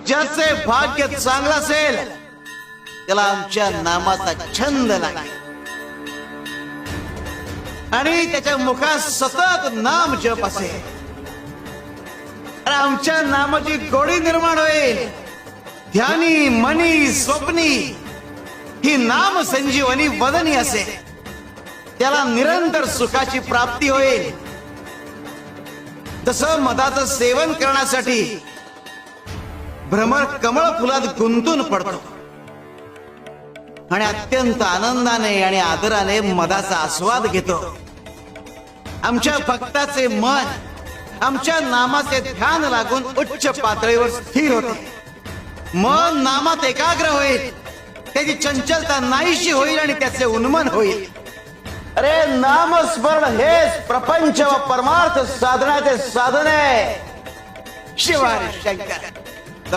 ज्याचे भाग्य चांगलं असेल त्याला आमच्या नामाचा छंद लागेल आणि त्याच्या मुखात सतत नाम जप असेल. आमच्या नामाची गोडी निर्माण होईल. ध्यानी मनी स्वप्नी ही नाम संजीवनी वदनी असेल. त्याला निरंतर सुखाची प्राप्ती होईल. तसं मधाचं सेवन करण्यासाठी भ्रमर कमळ फुलात गुंतून पडतो आणि अत्यंत आनंदाने आणि आदराने मधाचा आस्वाद घेतो. आमच्या भक्ताचे मन आमच्या नामाचे ध्यान लागून उच्च पातळीवर स्थिर होते. मन नामात एकाग्र होईल. त्याची चंचलता नाहीशी होईल आणि त्याचे उन्मन होईल. अरे नामस्मरण हेच प्रपंच व परमार्थ साधनाचे साधन आहे. शिवाय शंकर.